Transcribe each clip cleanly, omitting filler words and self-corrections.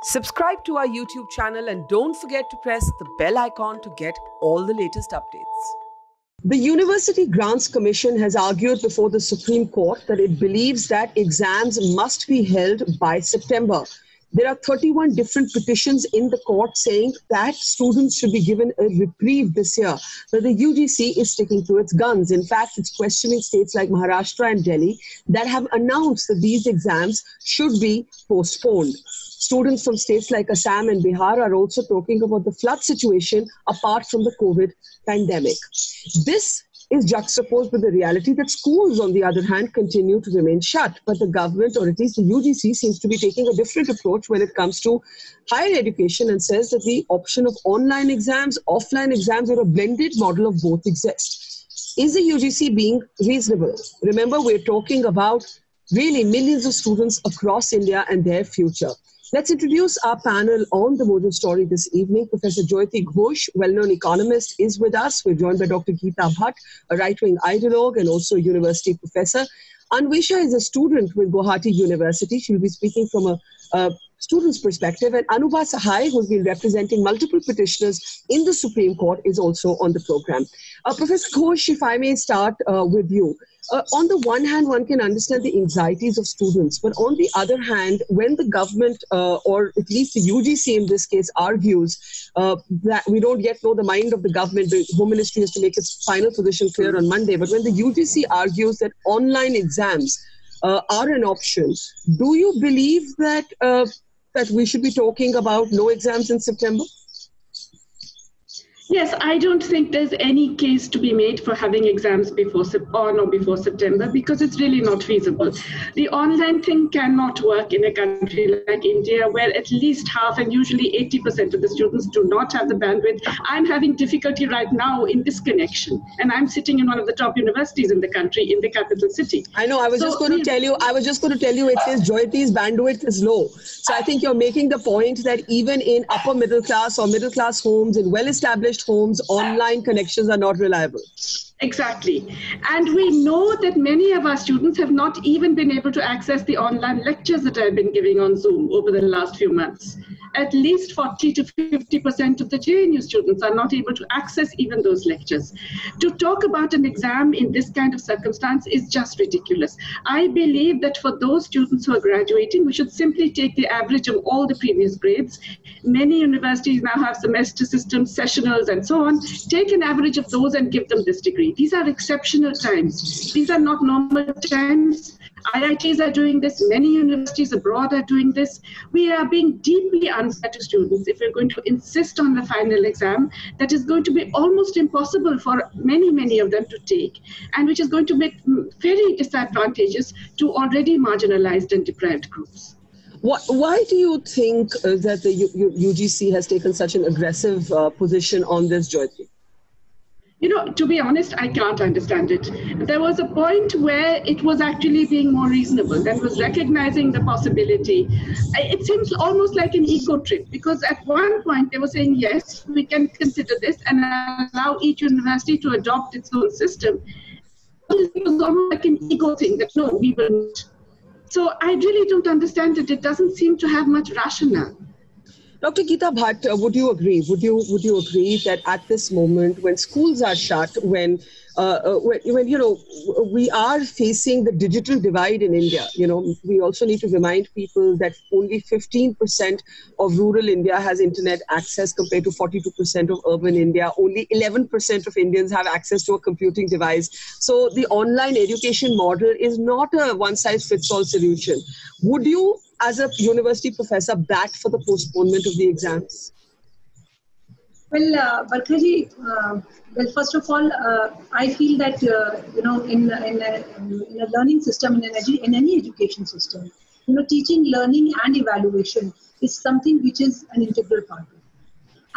Subscribe to our YouTube channel and don't forget to press the bell icon to get all the latest updates. The University Grants Commission has argued before the Supreme Court that it believes that exams must be held by September. There are 31 different petitions in the court saying that students should be given a reprieve this year. But the UGC is sticking to its guns. In fact, it's questioning states like Maharashtra and Delhi that have announced that these exams should be postponed. Students from states like Assam and Bihar are also talking about the flood situation apart from the COVID pandemic. This is juxtaposed with the reality that schools, on the other hand, continue to remain shut. But the government, or at least the UGC, seems to be taking a different approach when it comes to higher education and says that the option of online exams, offline exams, or a blended model of both exists. Is the UGC being reasonable? Remember, we're talking about really millions of students across India and their future. Let's introduce our panel on the Mojo Story this evening. Professor Jayati Ghosh, well-known economist, is with us. We're joined by Dr. Geeta Bhatt, a right-wing ideologue and also a university professor. Anvisha is a student with Guwahati University. She'll be speaking from a student's perspective. And Anubha Sahai, who's been representing multiple petitioners in the Supreme Court, is also on the program. Professor Ghosh, if I may start with you. On the one hand, one can understand the anxieties of students, but on the other hand, when the government, or at least the UGC in this case, argues that we don't yet know the mind of the government, the Home Ministry has to make its final position clear on Monday, but when the UGC argues that online exams are an option, do you believe that, that we should be talking about no exams in September? Yes, I don't think there's any case to be made for having exams before September because it's really not feasible. The online thing cannot work in a country like India where at least half and usually 80% of the students do not have the bandwidth. I'm having difficulty right now in this connection, and I'm sitting in one of the top universities in the country, in the capital city. I know, I was just going to tell you, it says Jayati's bandwidth is low. So I think you're making the point that even in upper middle class or middle class homes, in well-established homes, online connections are not reliable. Exactly. And we know that many of our students have not even been able to access the online lectures that I've been giving on Zoom over the last few months. At least 40 to 50% of the JNU students are not able to access even those lectures. To talk about an exam in this kind of circumstance is just ridiculous. I believe that for those students who are graduating, we should simply take the average of all the previous grades. Many universities now have semester systems, sessionals, and so on. Take an average of those and give them this degree. These are exceptional times. These are not normal times. IITs are doing this. Many universities abroad are doing this. We are being deeply unfair to students if we're going to insist on the final exam that is going to be almost impossible for many, many of them to take, and which is going to make very disadvantageous to already marginalized and deprived groups. Why do you think that the UGC has taken such an aggressive position on this, Jayati? You know, to be honest, I can't understand it. There was a point where it was actually being more reasonable, that was recognizing the possibility. It seems almost like an ego trip, because at one point they were saying, yes, we can consider this and allow each university to adopt its own system. It was almost like an ego thing that, no, we will not. So I really don't understand it. It doesn't seem to have much rationale. Dr. Geeta Bhatt, would you agree? Would you agree that at this moment, when schools are shut, when you know we are facing the digital divide in India, you know, we also need to remind people that only 15% of rural India has internet access compared to 42% of urban India. Only 11% of Indians have access to a computing device. So the online education model is not a one-size-fits-all solution. Would you, as a university professor, bat for the postponement of the exams? Well, Barkhaji, well, first of all, I feel that, you know, in a learning system, in any education system, you know, teaching, learning and evaluation is something which is an integral part of it.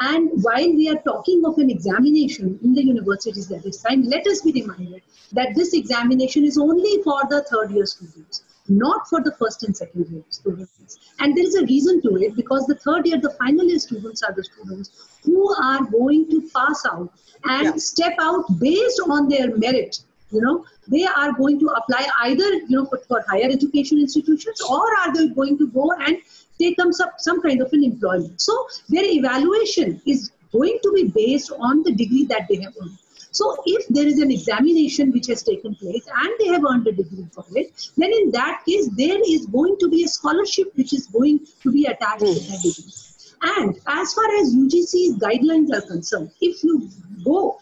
And while we are talking of an examination in the universities at this time, let us be reminded that this examination is only for the third year students, not for the first and second year students. And there is a reason to it, because the third year, the final year students are the students who are going to pass out and step out based on their merit. You know, they are going to apply either, you know, for higher education institutions, or are they going to go and take up some kind of an employment. So their evaluation is going to be based on the degree that they have earned. So if there is an examination which has taken place and they have earned a degree for it, then in that case, there is going to be a scholarship which is going to be attached to that degree. And as far as UGC's guidelines are concerned, if you go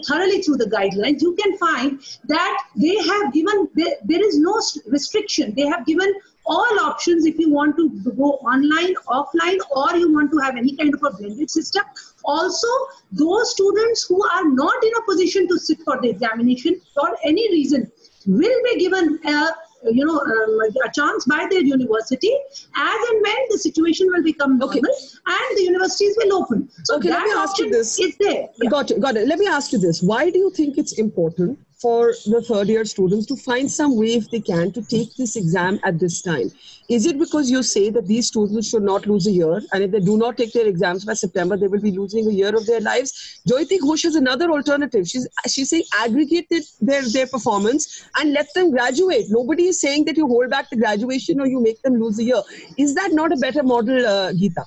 thoroughly through the guidelines, you can find that they have given, there is no restriction. They have given all options if you want to go online, offline, or you want to have any kind of a blended system. Also, those students who are not in a position to sit for the examination for any reason will be given a chance by their university as and when the situation will become normal and the universities will open. So let me ask you this. Is there. Yeah. Got it. Let me ask you this. Why do you think it's important for the third year students to find some way, if they can, to take this exam at this time? Is it because you say that these students should not lose a year, and if they do not take their exams by September, they will be losing a year of their lives? Jayati Ghosh is another alternative. She's saying aggregate their performance and let them graduate. Nobody is saying that you hold back the graduation or you make them lose a year. Is that not a better model, Geeta?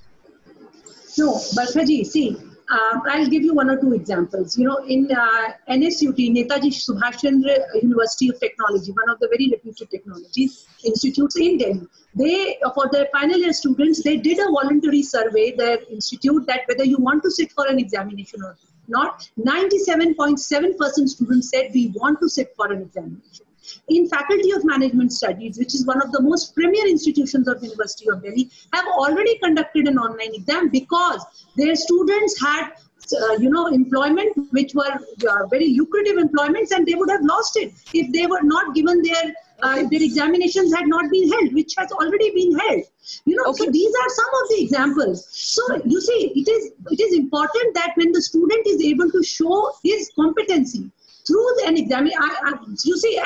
No, Barkhaji, see, I'll give you one or two examples. In NSUT, Netaji Subhash Chandra University of Technology, one of the very reputed technology institutes in Delhi, they, for their final year students, they did a voluntary survey, their institute, that whether you want to sit for an examination or not. 97.7% students said we want to sit for an examination. In Faculty of Management Studies, which is one of the most premier institutions of University of Delhi, have already conducted an online exam because their students had employment which were very lucrative employments, and they would have lost it if they were not given their examinations had not been held, which has already been held. So these are some of the examples. So you see, it is important that when the student is able to show his competency through an exam, you see,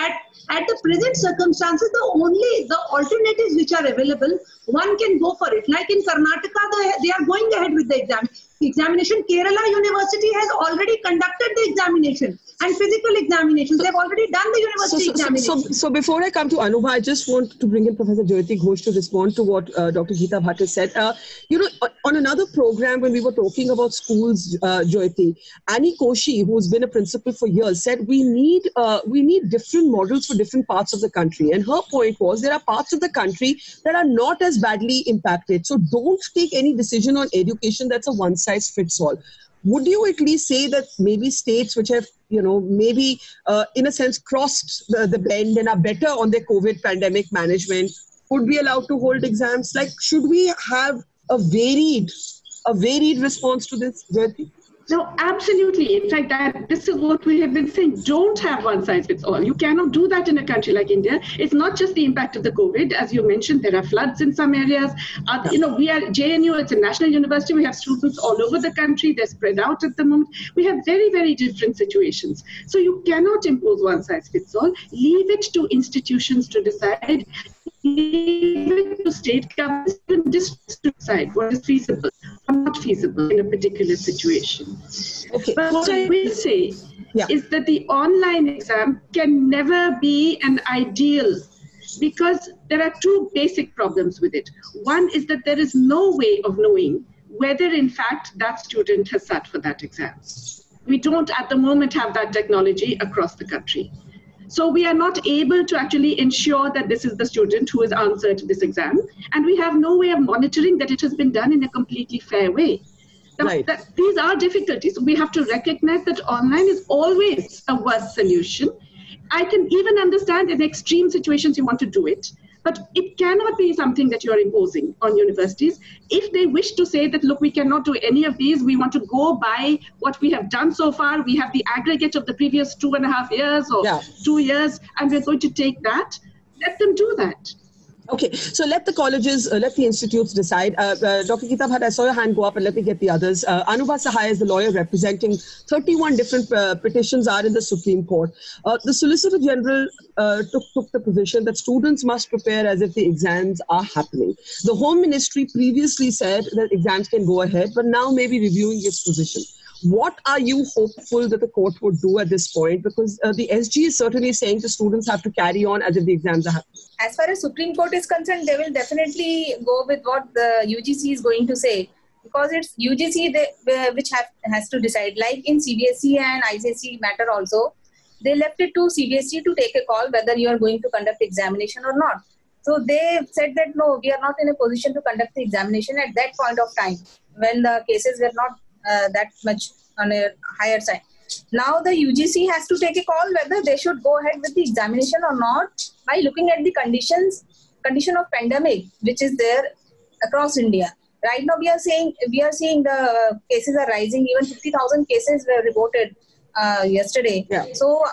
at the present circumstances, the alternatives which are available, one can go for it. Like in Karnataka, they are going ahead with the examination. Kerala University has already conducted the examination and physical examinations. They've already done the university examination. So before I come to Anubha, I just want to bring in Professor Jayati Ghosh to respond to what Dr. Geeta Bhatt has said. On another program, when we were talking about schools, Jayati, Annie Koshi, who's been a principal for years, said we need different models for different parts of the country. And her point was there are parts of the country that are not as badly impacted. So don't take any decision on education that's a one-size-fits-all. Would you at least say that maybe states which have, maybe in a sense crossed the bend and are better on their COVID pandemic management would be allowed to hold exams? Like, should we have a varied response to this, Jayati? No, absolutely. In fact, this is what we have been saying. Don't have one size fits all. You cannot do that in a country like India. It's not just the impact of the COVID. As you mentioned, there are floods in some areas. We are JNU, it's a national university. We have students all over the country. They're spread out at the moment. We have very, very different situations. So you cannot impose one size fits all. Leave it to institutions to decide. Leave it to state governments and districts to decide what is feasible or not feasible in a particular situation. Okay. But what I will say is that the online exam can never be an ideal, because there are two basic problems with it. One is that there is no way of knowing whether in fact that student has sat for that exam. We don't at the moment have that technology across the country. So we are not able to actually ensure that this is the student who has answered this exam, and we have no way of monitoring that it has been done in a completely fair way. These are difficulties. We have to recognize that online is always a worse solution. I can even understand in extreme situations you want to do it, but it cannot be something that you are imposing on universities. If they wish to say that, look, we cannot do any of these, we want to go by what we have done so far, we have the aggregate of the previous 2.5 years or 2 years, and we're going to take that, let them do that. Okay, so let the colleges, let the institutes decide. Dr. Geeta Bhatt, I saw your hand go up, and let me get the others. Anubha Sahai is the lawyer representing 31 different petitions are in the Supreme Court. The Solicitor General took the position that students must prepare as if the exams are happening. The Home Ministry previously said that exams can go ahead, but now may be reviewing its position. What are you hopeful that the court would do at this point? Because the SG is certainly saying the students have to carry on as if the exams are happening. as far as Supreme Court is concerned, they will definitely go with what the UGC is going to say, because it's UGC which has to decide. Like in CBSE and ICSE matter also, they left it to CBSE to take a call whether you are going to conduct examination or not. So they said that no, we are not in a position to conduct the examination at that point of time when the cases were not that much on a higher side. Now the UGC has to take a call whether they should go ahead with the examination or not by looking at the condition of pandemic which is there across India. Right now we are seeing the cases are rising. Even 50,000 cases were reported yesterday. Yeah. So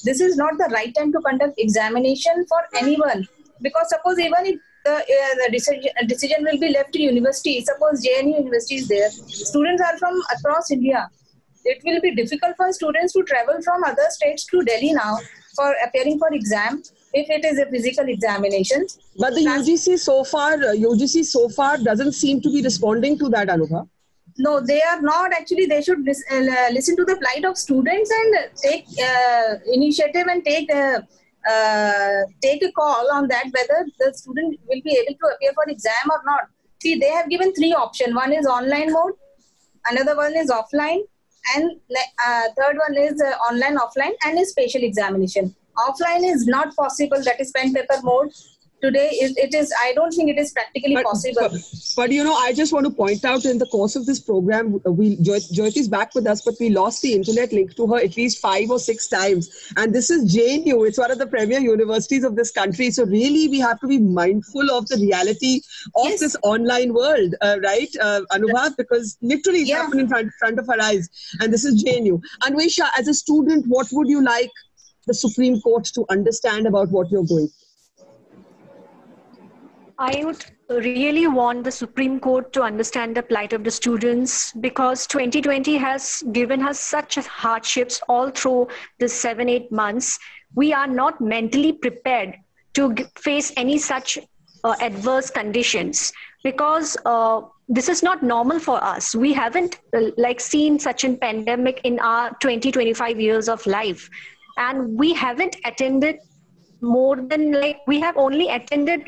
this is not the right time to conduct examination for anyone, because suppose even if the decision will be left to university, suppose JNU University is there, students are from across India. It will be difficult for students to travel from other states to Delhi now for appearing for exam if it is a physical examination. But the UGC so far doesn't seem to be responding to that, Anubha. No, they are not. Actually, they should listen to the plight of students and take initiative and take a call on that whether the student will be able to appear for exam or not. See, they have given 3 options. One is online mode, another one is offline, and third one is online, offline, and is spatial examination. Offline is not possible. That is pen paper mode. Today, it is. I don't think it is practically possible. But you know, I just want to point out in the course of this program, Jyoti is back with us, but we lost the internet link to her at least 5 or 6 times. And this is JNU. It's one of the premier universities of this country. So really, we have to be mindful of the reality of this online world, right, Anubha? Because literally it's happened in front of our eyes. And this is JNU. Anvesha, as a student, what would you like the Supreme Court to understand about what you're going through? I would really want the Supreme Court to understand the plight of the students, because 2020 has given us such hardships all through the 7-8 months. We are not mentally prepared to face any such adverse conditions, because this is not normal for us. We haven't seen such a pandemic in our 20-25 years of life, and we haven't attended more than we have only attended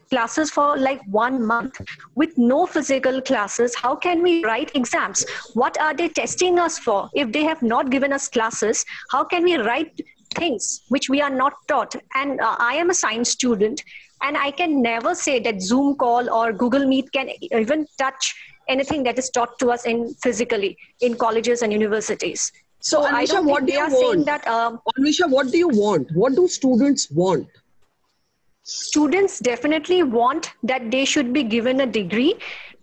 classes for 1 month with no physical classes. How can we write exams? What are they testing us for? If they have not given us classes, how can we write things which we are not taught? And I am a science student, and I can never say that Zoom call or Google Meet can even touch anything that is taught to us physically in colleges and universities. So Anvesha, what do you want? Anvesha, what do you want? What do students want? Students definitely want that they should be given a degree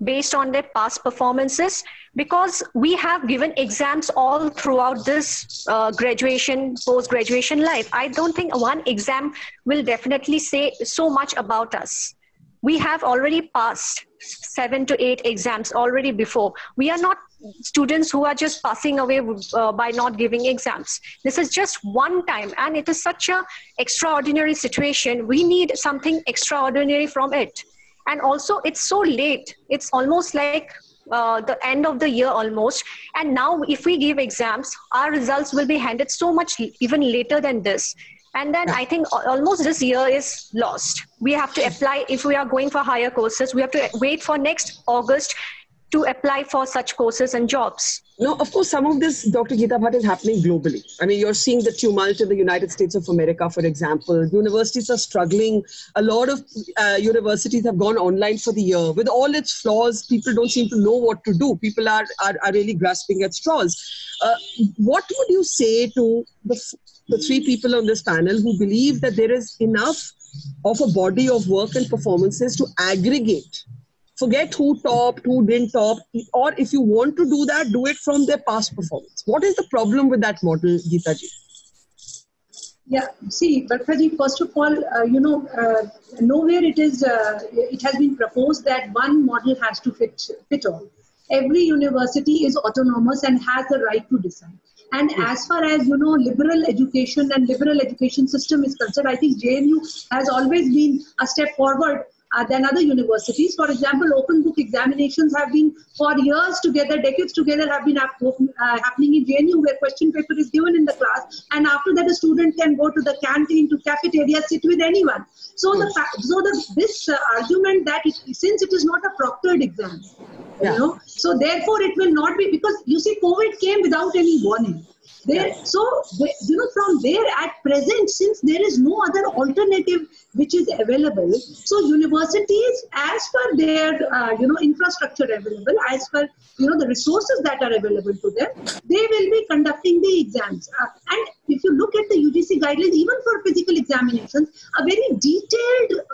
based on their past performances, because we have given exams all throughout this graduation, post-graduation life. I don't think one exam will definitely say so much about us. We have already passed 7 to 8 exams already before. We are not students who are just passing away by not giving exams. This is just one time, and it is such an extraordinary situation. We need something extraordinary from it. And also, it's so late. It's almost like the end of the year almost. And now if we give exams, our results will be handed so much even later than this. And then I think almost this year is lost. We have to apply, if we are going for higher courses, we have to wait for next August to apply for such courses and jobs. No, of course, some of this, Dr. Geeta Bhatt, is happening globally. I mean, you're seeing the tumult in the United States of America, for example. Universities are struggling. A lot of universities have gone online for the year. With all its flaws, people don't seem to know what to do. People are really grasping at straws. What would you say to the 3 people on this panel who believe that there is enough of a body of work and performances to aggregate? Forget who topped, who didn't top, or if you want to do that, do it from their past performance. What is the problem with that model, Geeta ji? Yeah, see, Barkha, first of all, nowhere it has been proposed that one model has to fit all. Every university is autonomous and has the right to decide. And as far as, liberal education and liberal education system is concerned, I think JNU has always been a step forward than other universities. For example, open book examinations have been for years together, decades together, have been happening in JNU, where question paper is given in the class, and after that a student can go to the canteen, to cafeteria, sit with anyone. So this argument that since it is not a proctored exam, so therefore it will not be, because you see COVID came without any warning. From there at present, since there is no other alternative which is available, so universities, as per their infrastructure available, as per the resources that are available to them, they will be conducting the exams. And if you look at the UGC guidelines, even for physical examinations, a very detailed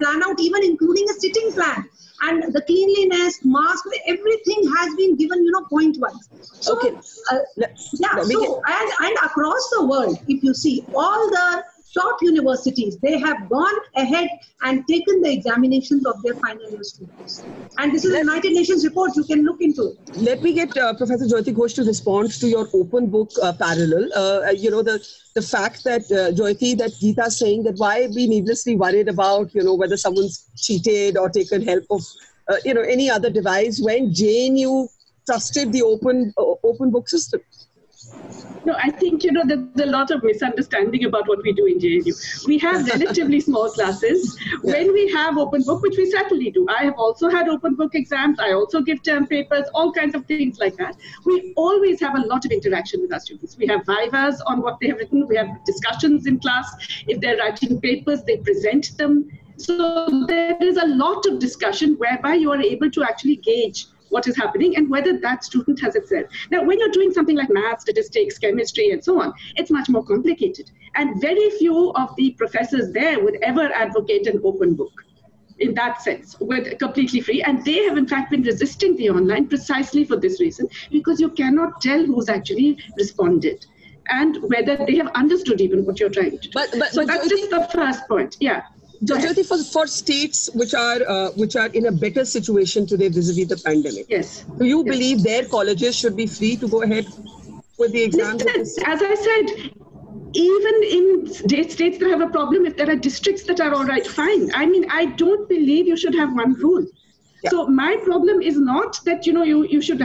plan out, even including a sitting plan. And the cleanliness, mask, everything has been given, point-wise. So, okay. And across the world, if you see, all the top universities, they have gone ahead and taken the examinations of their final year students. And this is a United Nations report, you can look into it. Let me get Professor Jayati Ghosh to respond to your open book parallel. The fact that, Jayati, that Geeta is saying that why be needlessly worried about, whether someone's cheated or taken help of, any other device when JNU trusted the open book system. No, I think, there's a lot of misunderstanding about what we do in JNU. We have relatively small classes. Yeah. When we have open book, which we certainly do, I have also had open book exams. I also give term papers, all kinds of things like that. We always have a lot of interaction with our students. We have vivas on what they have written. We have discussions in class. If they're writing papers, they present them. So there is a lot of discussion whereby you are able to actually gauge what is happening and whether that student has excelled. Now, when you're doing something like math, statistics, chemistry, and so on, it's much more complicated. And very few of the professors there would ever advocate an open book in that sense, with completely free. And they have, in fact, been resisting the online precisely for this reason, because you cannot tell who's actually responded and whether they have understood even what you're trying to do. So that's just the first point. Yeah. So, Jyoti, for states which are in a better situation today vis-a-vis the pandemic, yes, do you believe their colleges should be free to go ahead with the exams? As I said, even in states that have a problem, if there are districts that are all right, fine. I mean, I don't believe you should have one rule. Yeah. So my problem is not that you should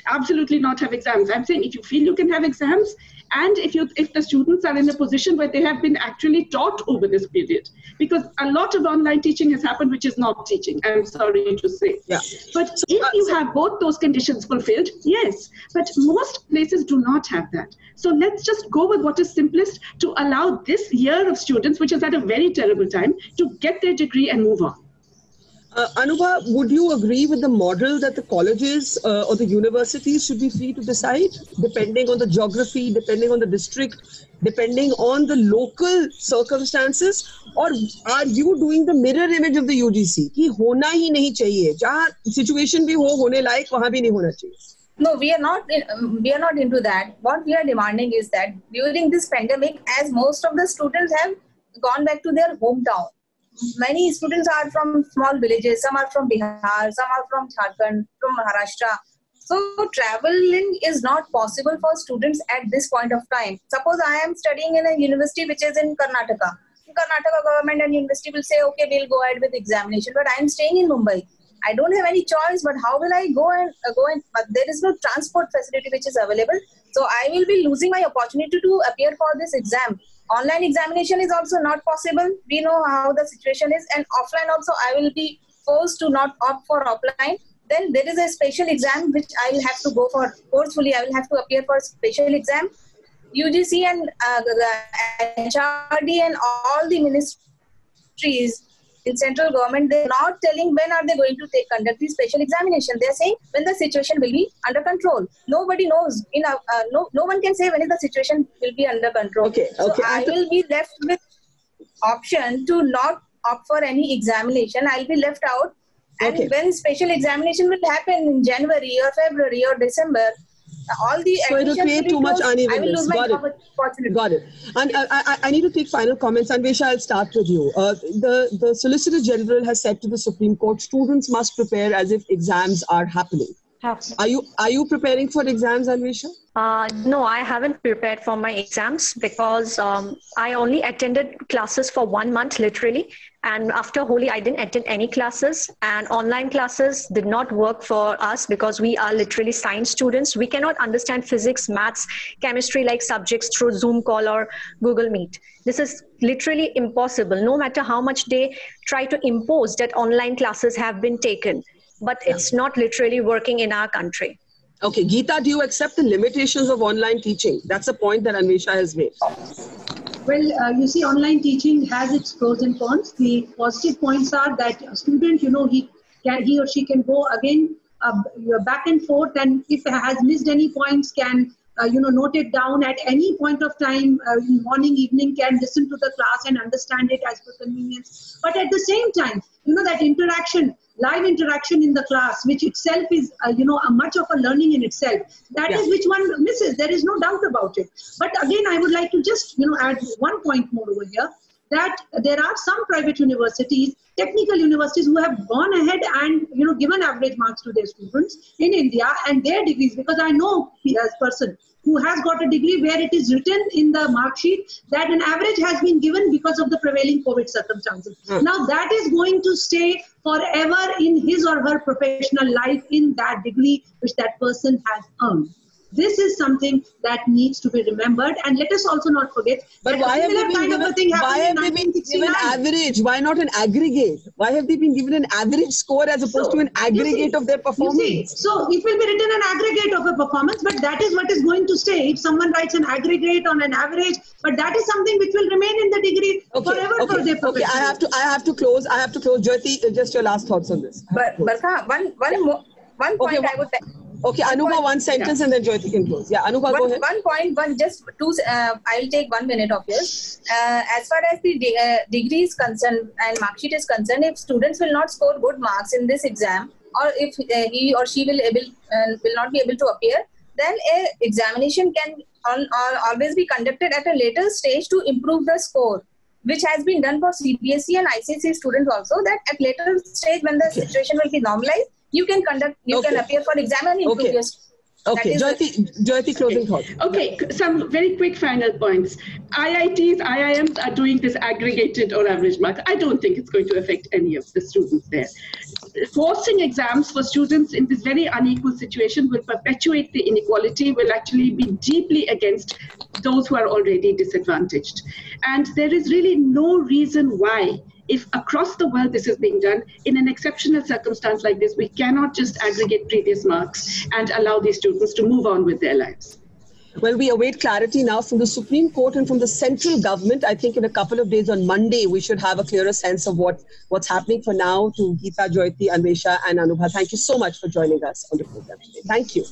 absolutely not have exams. I'm saying if you feel you can have exams, and if the students are in a position where they have been actually taught over this period, because a lot of online teaching has happened which is not teaching, I'm sorry to say. Yeah. But if you have both those conditions fulfilled, yes. But most places do not have that. So let's just go with what is simplest to allow this year of students, which is at a very terrible time, to get their degree and move on. Anubha, would you agree with the model that the colleges or the universities should be free to decide, depending on the geography, depending on the district, depending on the local circumstances? Or are you doing the mirror image of the UGC? कि होना ही नहीं चाहिए, जहाँ situation भी हो होने लायक वहाँ भी नहीं होना चाहिए? No, we are not into that. What we are demanding is that during this pandemic, as most of the students have gone back to their hometown, many students are from small villages, some are from Bihar, some are from Jharkhand, from Maharashtra. So traveling is not possible for students at this point of time. Suppose I am studying in a university which is in Karnataka. Karnataka government and university will say, okay, we'll go ahead with examination, but I am staying in Mumbai. I don't have any choice, but how will I go and but there is no transport facility which is available. So I will be losing my opportunity to appear for this exam. Online examination is also not possible. We know how the situation is, and offline also I will be forced to not opt for offline. Then there is a special exam which I will have to go for forcefully. I will have to appear for special exam. UGC and HRD and all the ministries in central government, they're not telling when are they going to conduct the special examination. They're saying when the situation will be under control. Nobody knows. No one can say when the situation will be under control. Okay. So I will be left with option to not opt for any examination. I'll be left out. And when special examination will happen in January or February or December, all the so it'll create too much unevenness. I will lose my opportunity. Got it. And I need to take final comments. Anvesha, I'll start with you. The Solicitor General has said to the Supreme Court, students must prepare as if exams are happening. Are you preparing for exams, Anvesha? No, I haven't prepared for my exams because I only attended classes for 1 month, literally. And after Holi, I didn't attend any classes. And online classes did not work for us because we are literally science students. We cannot understand physics, maths, chemistry like subjects through Zoom call or Google Meet. This is literally impossible, no matter how much they try to impose that online classes have been taken. But it's not literally working in our country. Okay, Geeta, do you accept the limitations of online teaching? That's a point that Anvesha has made. Well, you see, online teaching has its pros and cons. The positive points are that a student, he or she can go again back and forth, and if has missed any points, can note it down at any point of time, morning, evening, can listen to the class and understand it as per convenience. But at the same time, that interaction, live interaction in the class, which itself is, a much of a learning in itself. That is which one misses. There is no doubt about it. But again, I would like to just, add one point more over here, that there are some private universities, technical universities, who have gone ahead and, given average marks to their students in India and their degrees, because I know a person who has got a degree where it is written in the mark sheet that an average has been given because of the prevailing COVID circumstances. Now that is going to stay forever in his or her professional life in that degree which that person has earned. This is something that needs to be remembered, and let us also not forget. But why have they been given average? Why not an aggregate? Why have they been given an average score as opposed to an aggregate of their performance? So it will be written an aggregate of a performance, but that is what is going to stay. If someone writes an aggregate on an average, but that is something which will remain in the degree forever for their profession. Okay, I have to close. Jyoti, just your last thoughts on this. But Barkha, one point I would. Okay, Anubha, one sentence and then Jyoti can close. Yeah, Anubha, go ahead. I'll take 1 minute of yours. As far as the degree is concerned and mark sheet is concerned, if students will not score good marks in this exam, or if he or she will not be able to appear, then a examination can always be conducted at a later stage to improve the score, which has been done for CBSE and ICSE students also, that at later stage when the situation will be normalized, you can appear for exam and improve your score. Okay, Jyoti, closing thoughts. Okay, some very quick final points. IITs, IIMs are doing this aggregated or average marks. I don't think it's going to affect any of the students there. Forcing exams for students in this very unequal situation will perpetuate the inequality, will actually be deeply against those who are already disadvantaged. And there is really no reason why, if across the world this is being done, in an exceptional circumstance like this, we cannot just aggregate previous marks and allow these students to move on with their lives. Well, we await clarity now from the Supreme Court and from the central government. I think in a couple of days on Monday, we should have a clearer sense of what's happening. For now, to Geeta, Jyoti, Anvesha and Anubha, thank you so much for joining us on the program today. Thank you.